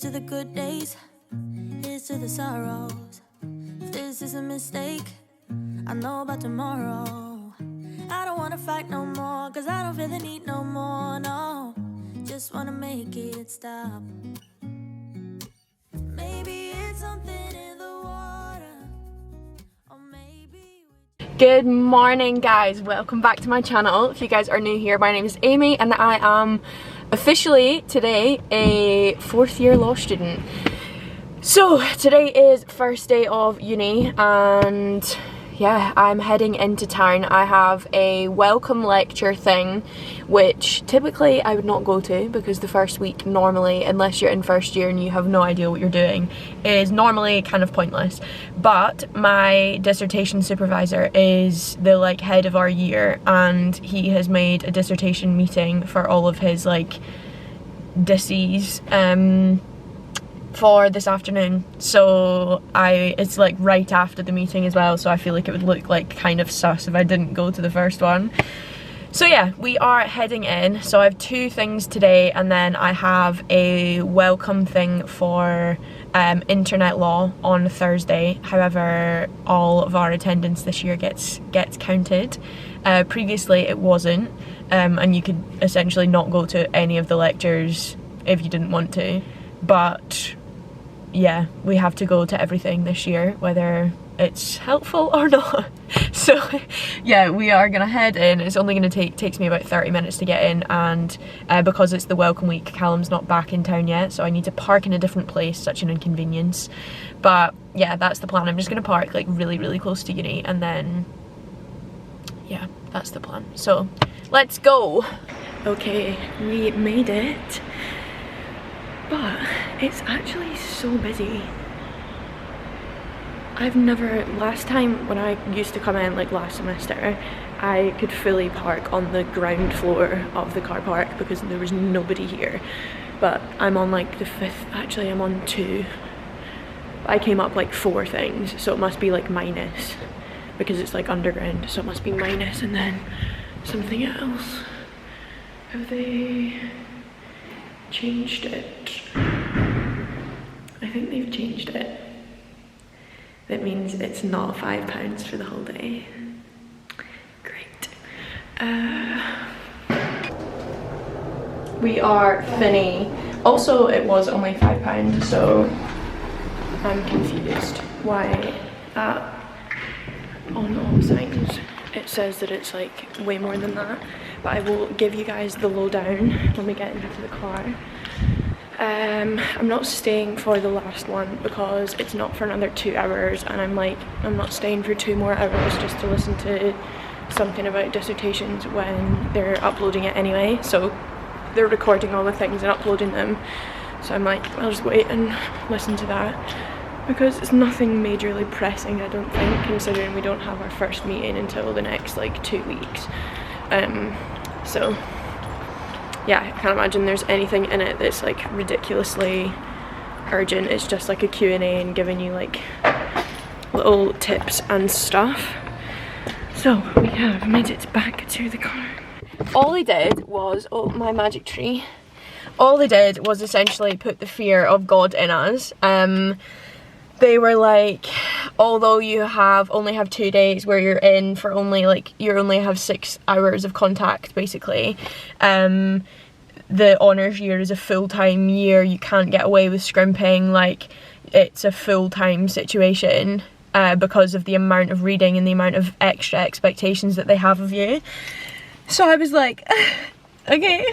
to the good days, here's to the sorrows. If this is a mistake, I know about tomorrow. I don't wanna fight no more, cause I don't feel the need no more, no. Just wanna make it stop. Maybe it's something in the water, or maybe... Good morning guys, welcome back to my channel. If you guys are new here, my name is Amy and I am officially today a 4th year law student. So today is first day of uni and yeah, I'm heading into town. I have a welcome lecture thing which typically I would not go to because the first week normally, unless you're in first year and you have no idea what you're doing, is normally kind of pointless. But my dissertation supervisor is the head of our year and he has made a dissertation meeting for all of his disses for this afternoon, so it's right after the meeting as well, so I feel like it would look kind of sus if I didn't go to the first one. So yeah, we are heading in. So I have 2 things today and then I have a welcome thing for internet law on Thursday. However, all of our attendance this year gets counted. Previously it wasn't, and you could essentially not go to any of the lectures if you didn't want to, but yeah, we have to go to everything this year, whether it's helpful or not. So yeah, we are gonna head in. It's only gonna takes me about 30 minutes to get in, and because it's the welcome week, Callum's not back in town yet, so I need to park in a different place. Such an inconvenience, but yeah, that's the plan. I'm just gonna park really close to uni, and then yeah, that's the plan. So let's go. Okay, we made it. But it's actually so busy. Last time when I used to come in, last semester, I could fully park on the ground floor of the car park because there was nobody here. But I'm on the 5th, actually I'm on 2. I came up 4 things, so it must be minus, because it's underground, so it must be minus and then something else. Have they changed it? I think they've changed it. That means it's not £5 for the whole day. Great. We are Finny. Also, it was only £5, so I'm confused why on all signs it says that it's way more than that. But I will give you guys the lowdown when we get into the car. I'm not staying for the last one because it's not for another 2 hours, and I'm not staying for 2 more hours just to listen to something about dissertations when they're uploading it anyway. So they're recording all the things and uploading them, so I'm I'll just wait and listen to that because it's nothing majorly pressing, I don't think, considering we don't have our first meeting until the next 2 weeks. So yeah, I can't imagine there's anything in it that's ridiculously urgent. It's just a Q&A and giving you little tips and stuff. So we have made it back to the car. All they did was, oh, my magic tree. All they did was essentially put the fear of God in us. They were although you only have 2 days where you're in for only you only have 6 hours of contact basically, the honours year is a full-time year. You can't get away with scrimping. It's a full-time situation because of the amount of reading and the amount of extra expectations that they have of you. So I was okay.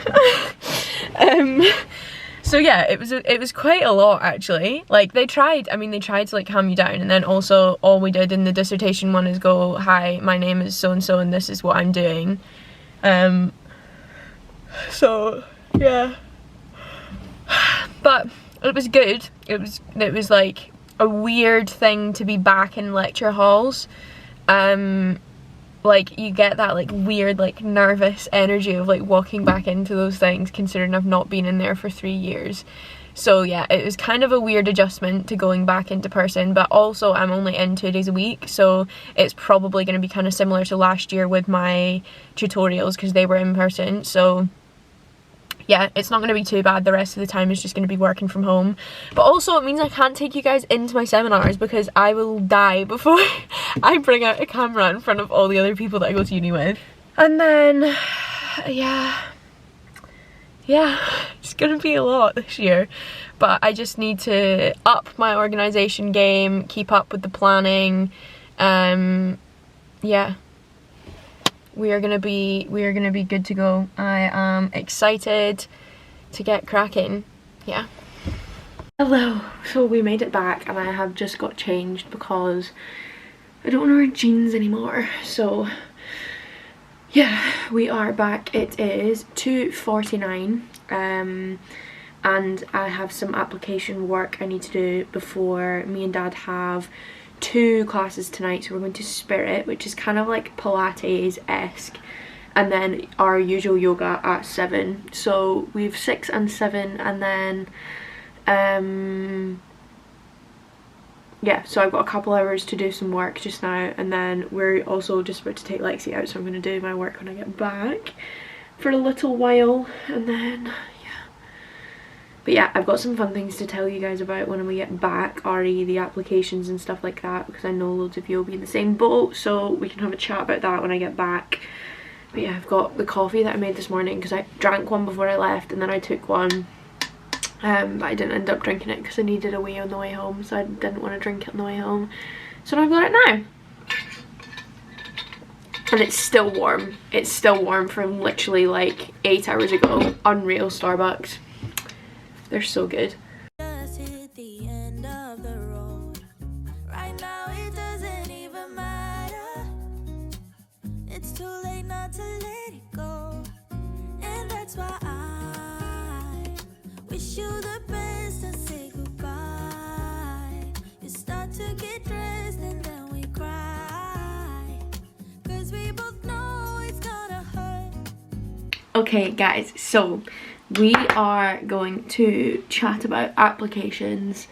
So yeah, it was quite a lot actually. They tried to calm you down, and then also all we did in the dissertation one is go, hi, my name is so and so and this is what I'm doing. So yeah, but it was good. It was a weird thing to be back in lecture halls. You get that weird nervous energy of walking back into those things, considering I've not been in there for 3 years. So yeah, it was kind of a weird adjustment to going back into person, but also I'm only in 2 days a week, so it's probably going to be kind of similar to last year with my tutorials because they were in person. So yeah, it's not going to be too bad. The rest of the time is just going to be working from home. But also it means I can't take you guys into my seminars because I will die before I bring out a camera in front of all the other people that I go to uni with. And then, yeah, it's going to be a lot this year. But I just need to up my organisation game, keep up with the planning. Yeah. We are gonna be good to go. I am excited to get cracking. Yeah. Hello. So we made it back and I have just got changed because I don't want to wear jeans anymore. So yeah, we are back. It is 2:49. And I have some application work I need to do before me and Dad have 2 classes tonight. So we're going to Spirit, which is kind of like Pilates-esque, and then our usual yoga at 7. So we have 6 and 7, and then yeah, so I've got a couple hours to do some work just now, and then we're also just about to take Lexi out, so I'm going to do my work when I get back for a little while, and then but yeah, I've got some fun things to tell you guys about when we get back, re the applications and stuff like that, because I know loads of you will be in the same boat, so we can have a chat about that when I get back. But yeah, I've got the coffee that I made this morning because I drank one before I left and then I took one, but I didn't end up drinking it because I needed a wee on the way home, so I didn't want to drink it on the way home. So now I've got it now. And it's still warm. It's still warm from literally like 8 hours ago. Unreal Starbucks. They're so good. Just hit the end of the road. Right now it doesn't even matter. It's too late not to let it go. And that's why I wish you the best and say goodbye. You start to get dressed and then we cry. 'Cause we both know it's gonna hurt. Okay guys, so we are going to chat about applications.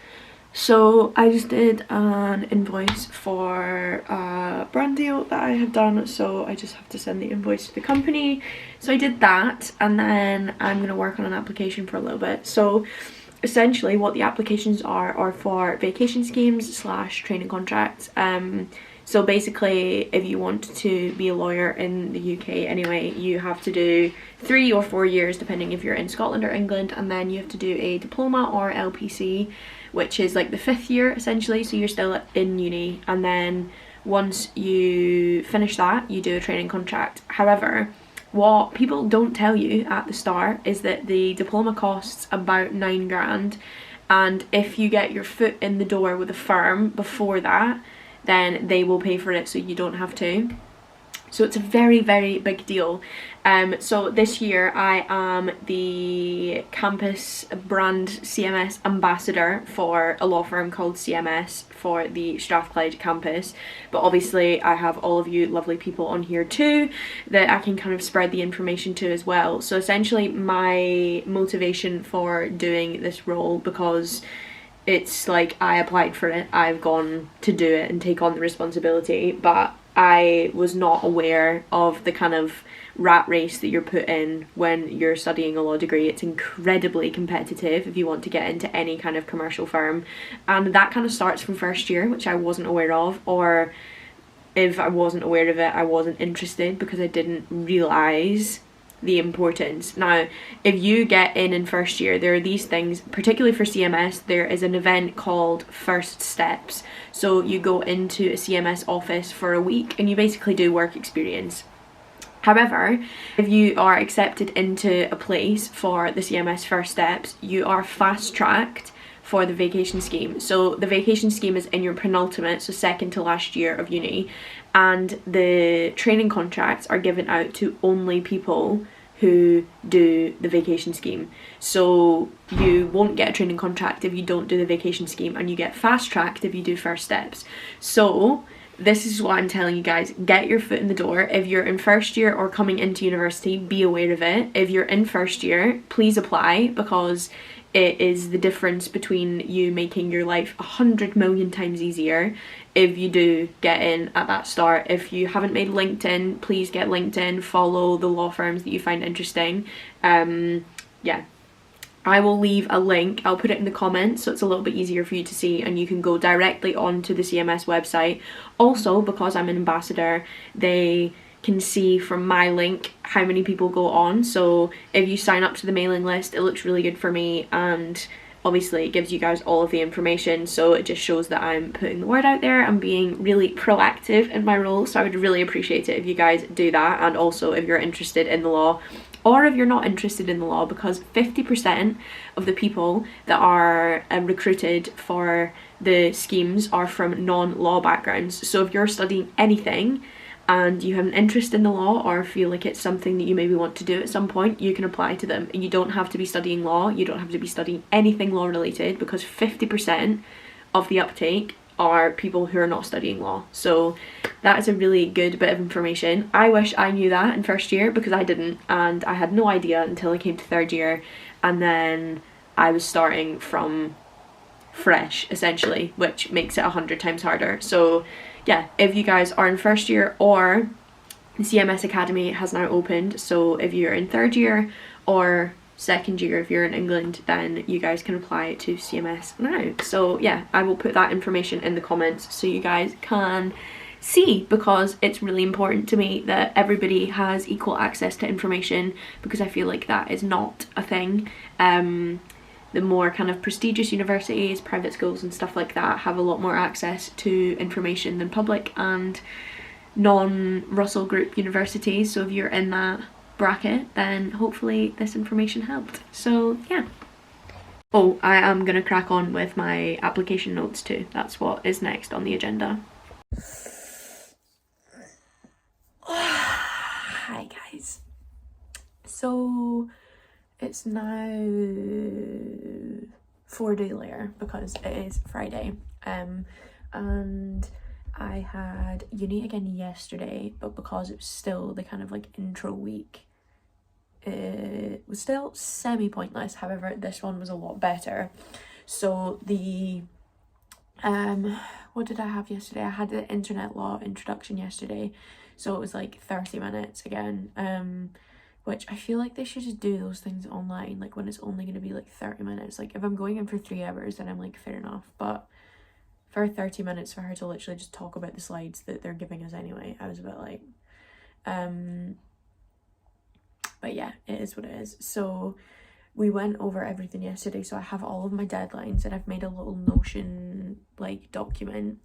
So I just did an invoice for a brand deal that I have done, so I just have to send the invoice to the company. So I did that, and then I'm going to work on an application for a little bit. So essentially what the applications are for vacation schemes / training contracts. So basically, if you want to be a lawyer in the UK anyway, you have to do 3 or 4 years, depending if you're in Scotland or England, and then you have to do a diploma or LPC, which is like the 5th year essentially, so you're still in uni, and then once you finish that, you do a training contract. However, what people don't tell you at the start is that the diploma costs about 9 grand, and if you get your foot in the door with a firm before that, then they will pay for it so you don't have to. So it's a very, very big deal. So this year I am the campus brand CMS ambassador for a law firm called CMS for the Strathclyde campus. But obviously I have all of you lovely people on here too that I can kind of spread the information to as well. So essentially my motivation for doing this role, because it's like I applied for it, I've gone to do it and take on the responsibility, but I was not aware of the kind of rat race that you're put in when you're studying a law degree. It's incredibly competitive if you want to get into any kind of commercial firm, and that kind of starts from first year, which I wasn't aware of, or if I wasn't aware of it, I wasn't interested because I didn't realise the importance. Now, if you get in first year, there are these things, particularly for CMS, there is an event called First Steps. So you go into a CMS office for a week and you basically do work experience. However, if you are accepted into a place for the CMS First Steps, you are fast-tracked for the vacation scheme. So the vacation scheme is in your penultimate, so second to last year of uni, and the training contracts are given out to only people who do the vacation scheme. So you won't get a training contract if you don't do the vacation scheme, and you get fast-tracked if you do First Steps. So this is what I'm telling you guys, get your foot in the door. If you're in first year or coming into university, be aware of it. If you're in first year, please apply, because it is the difference between you making your life 100 million times easier if you do get in at that start. If you haven't made LinkedIn, please get LinkedIn, follow the law firms that you find interesting. yeah, I will leave a link. I'll put it in the comments so it's a little bit easier for you to see, and you can go directly onto the CMS website. Also, because I'm an ambassador, they can see from my link how many people go on. So if you sign up to the mailing list, it looks really good for me, and obviously it gives you guys all of the information, so it just shows that I'm putting the word out there. I'm being really proactive in my role, so I would really appreciate it if you guys do that. And also if you're interested in the law, or if you're not interested in the law, because 50% of the people that are recruited for the schemes are from non-law backgrounds. So if you're studying anything and you have an interest in the law, or feel like it's something that you maybe want to do at some point, you can apply to them. And you don't have to be studying law, you don't have to be studying anything law related, because 50% of the uptake are people who are not studying law. So that is a really good bit of information. I wish I knew that in first year, because I didn't, and I had no idea until I came to third year, and then I was starting from fresh essentially, which makes it 100 times harder. So yeah, if you guys are in first year, or the CMS Academy has now opened, so if you're in third year or second year if you're in England, then you guys can apply to CMS now. So yeah, I will put that information in the comments so you guys can see, because it's really important to me that everybody has equal access to information, because I feel like that is not a thing. The more kind of prestigious universities, private schools and stuff like that have a lot more access to information than public and non-Russell Group universities. So if you're in that bracket, then hopefully this information helped. So yeah. Oh, I am gonna crack on with my application notes too. That's what is next on the agenda. Hi guys. So it's now 4 days later, because it is Friday, and I had uni again yesterday, but because it was still the kind of like intro week, it was still semi-pointless. However, this one was a lot better. So the what did I have yesterday? I had the internet law introduction yesterday, so it was like 30 minutes again, which I feel like they should just do those things online, like when it's only going to be like 30 minutes. Like if I'm going in for 3 hours, then I'm like, fair enough, but for 30 minutes for her to literally just talk about the slides that they're giving us anyway, I was a bit like, but yeah, it is what it is. So we went over everything yesterday, so I have all of my deadlines, and I've made a little Notion like document.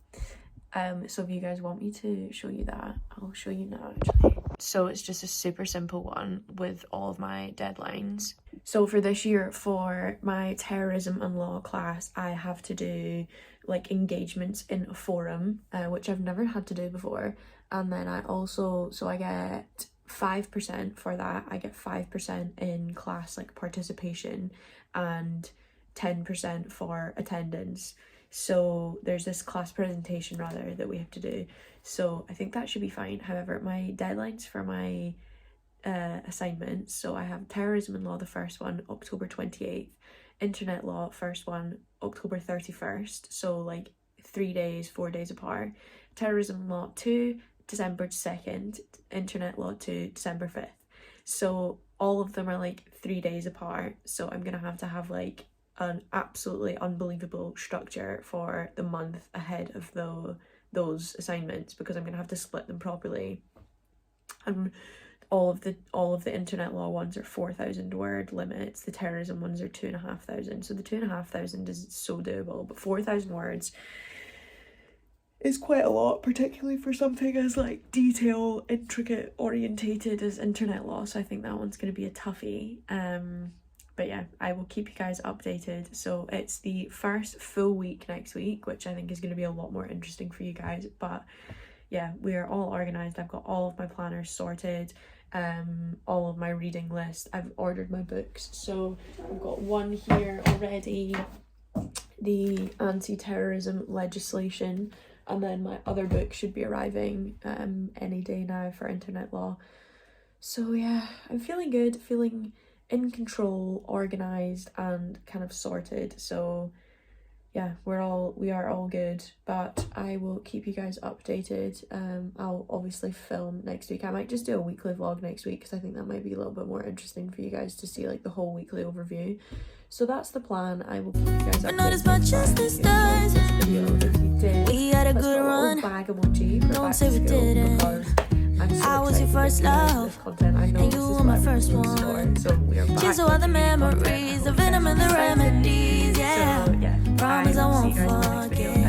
So if you guys want me to show you that, I'll show you now actually. So it's just a super simple one with all of my deadlines. So for this year, for my terrorism and law class, I have to do like engagements in a forum, which I've never had to do before. And then I also, so I get 5% for that. I get 5% in class like participation and 10% for attendance. So there's this class presentation rather that we have to do, so I think that should be fine. However, my deadlines for my assignments, so I have terrorism and law, the first one October 28th, internet law first one October 31st, so like 3 days, 4 days apart. Terrorism law 2 December 2nd, internet law 2 December 5th. So all of them are like 3 days apart, so I'm gonna have to have like an absolutely unbelievable structure for the month ahead of those assignments, because I'm gonna have to split them properly. And all of the internet law ones are 4,000 word limits. The terrorism ones are 2,500. So the 2,500 is so doable, but 4,000 words is quite a lot, particularly for something as like detail, intricate, orientated as internet law. So I think that one's gonna be a toughie. But yeah, I will keep you guys updated. So it's the first full week next week, which I think is going to be a lot more interesting for you guys. But yeah, we are all organised. I've got all of my planners sorted, all of my reading list. I've ordered my books. So I've got one here already, the anti-terrorism legislation, and then my other book should be arriving any day now for internet law. So yeah, I'm feeling good, feeling in control, organised and kind of sorted. So yeah, we are all good, but I will keep you guys updated. I'll obviously film next week. I might just do a weekly vlog next week because I think that might be a little bit more interesting for you guys to see like the whole weekly overview. So that's the plan. I will keep you guys updated. Not as much as this does. We had a good run. Don't say we didn't. I was your first love, and you were my first one. Cheers to all the memories, the venom and the remedies. Yeah, promise I won't forget.